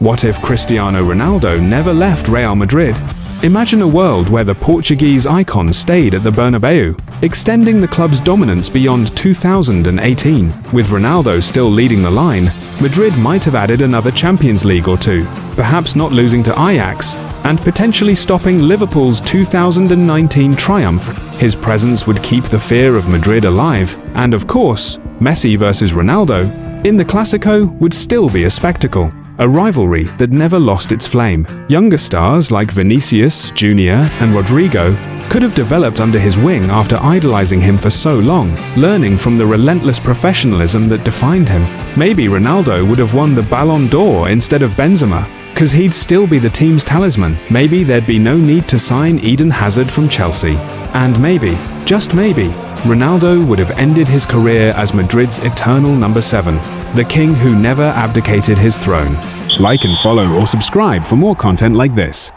What if Cristiano Ronaldo never left Real Madrid? Imagine a world where the Portuguese icon stayed at the Bernabeu, extending the club's dominance beyond 2018. With Ronaldo still leading the line, Madrid might have added another Champions League or two, perhaps not losing to Ajax, and potentially stopping Liverpool's 2019 triumph. His presence would keep the fear of Madrid alive, and of course, Messi versus Ronaldo in the Clásico would still be a spectacle. A rivalry that never lost its flame. Younger stars like Vinicius, Jr. and Rodrigo could have developed under his wing after idolizing him for so long, learning from the relentless professionalism that defined him. Maybe Ronaldo would have won the Ballon d'Or instead of Benzema, because he'd still be the team's talisman. Maybe there'd be no need to sign Eden Hazard from Chelsea. And maybe, just maybe, Ronaldo would have ended his career as Madrid's eternal number 7, the king who never abdicated his throne. Like and follow or subscribe for more content like this.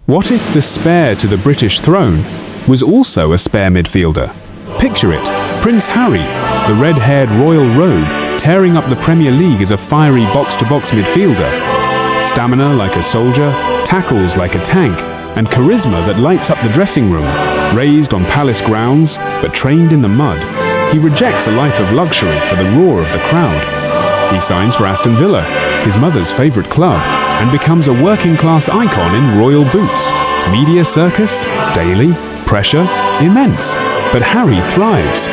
What if the spare to the British throne was also a spare midfielder? Picture it, Prince Harry, the red-haired royal rogue, tearing up the Premier League as a fiery box-to-box midfielder. Stamina like a soldier, tackles like a tank, and charisma that lights up the dressing room. Raised on palace grounds, but trained in the mud, he rejects a life of luxury for the roar of the crowd. He signs for Aston Villa, his mother's favourite club, and becomes a working-class icon in royal boots. Media circus, daily, pressure, immense. But Harry thrives.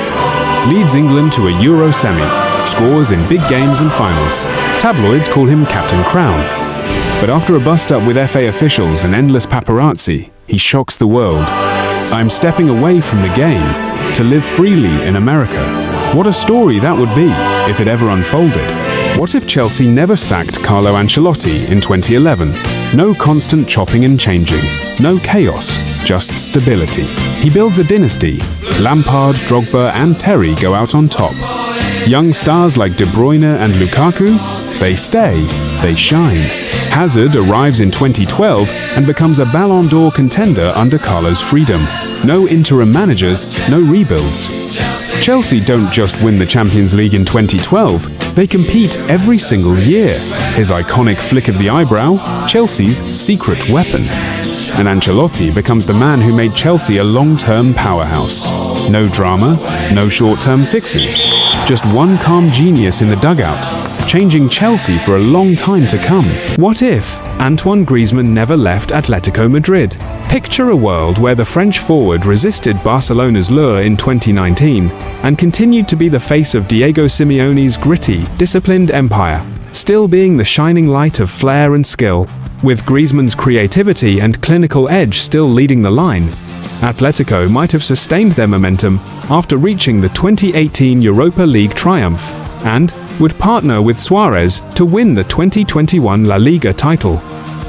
Leads England to a Euro semi, scores in big games and finals. Tabloids call him Captain Crown. But after a bust-up with FA officials and endless paparazzi, he shocks the world. "I'm stepping away from the game to live freely in America." What a story that would be if it ever unfolded. What if Chelsea never sacked Carlo Ancelotti in 2011? No constant chopping and changing, no chaos, just stability. He builds a dynasty. Lampard, Drogba and Terry go out on top. Young stars like De Bruyne and Lukaku, they stay, they shine. Hazard arrives in 2012 and becomes a Ballon d'Or contender under Carlo's freedom. No interim managers, no rebuilds. Chelsea don't just win the Champions League in 2012, they compete every single year. His iconic flick of the eyebrow, Chelsea's secret weapon. And Ancelotti becomes the man who made Chelsea a long-term powerhouse. No drama, no short-term fixes. Just one calm genius in the dugout, changing Chelsea for a long time to come. What if Antoine Griezmann never left Atletico Madrid? Picture a world where the French forward resisted Barcelona's lure in 2019 and continued to be the face of Diego Simeone's gritty, disciplined empire, still being the shining light of flair and skill, with Griezmann's creativity and clinical edge still leading the line. Atletico might have sustained their momentum after reaching the 2018 Europa League triumph, and would partner with Suarez to win the 2021 La Liga title.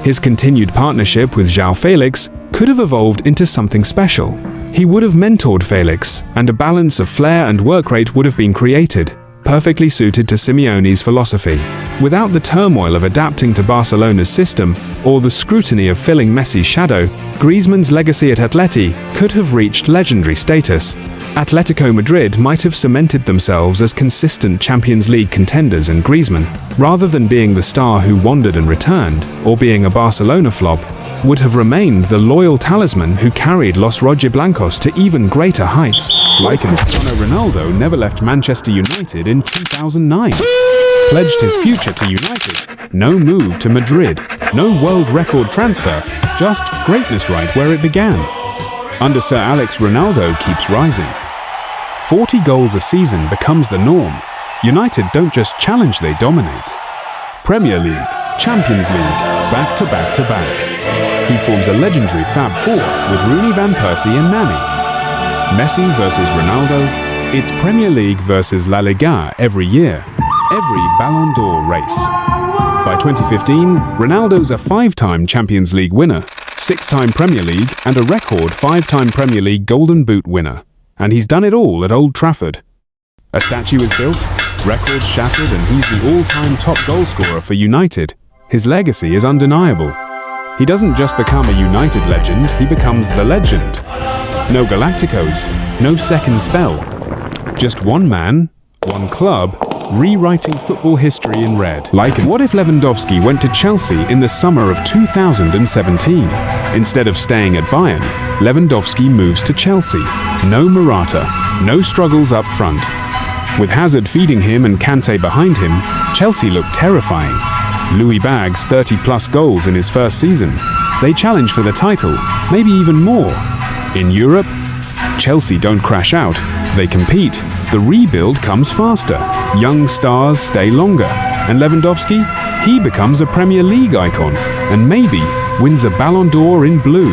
His continued partnership with João Felix could have evolved into something special. He would have mentored Felix, and a balance of flair and work rate would have been created, perfectly suited to Simeone's philosophy. Without the turmoil of adapting to Barcelona's system, or the scrutiny of filling Messi's shadow, Griezmann's legacy at Atleti could have reached legendary status. Atletico Madrid might have cemented themselves as consistent Champions League contenders, and Griezmann, rather than being the star who wandered and returned, or being a Barcelona flop, would have remained the loyal talisman who carried Los Rojiblancos to even greater heights. Like Cristiano Ronaldo never left Manchester United in 2009. Pledged his future to United. No move to Madrid. No world record transfer. Just greatness right where it began. Under Sir Alex, Ronaldo keeps rising. 40 goals a season becomes the norm. United don't just challenge, they dominate. Premier League, Champions League, back to back to back. He forms a legendary Fab Four with Rooney, Van Persie and Nani. Messi versus Ronaldo, it's Premier League versus La Liga every year. Every Ballon d'Or race. By 2015, Ronaldo's a 5-time Champions League winner, 6-time Premier League and a record 5-time Premier League Golden Boot winner. And he's done it all at Old Trafford. A statue is built, records shattered, and he's the all-time top goalscorer for United. His legacy is undeniable. He doesn't just become a United legend, he becomes the legend. No Galacticos, no second spell. Just one man, one club, rewriting football history in red. What if Lewandowski went to Chelsea in the summer of 2017? Instead of staying at Bayern, Lewandowski moves to Chelsea. No Morata, no struggles up front. With Hazard feeding him and Kante behind him, Chelsea looked terrifying. Louis bags 30-plus goals in his first season. They challenge for the title, maybe even more. In Europe, Chelsea don't crash out, they compete. The rebuild comes faster. Young stars stay longer. And Lewandowski? He becomes a Premier League icon and maybe wins a Ballon d'Or in blue.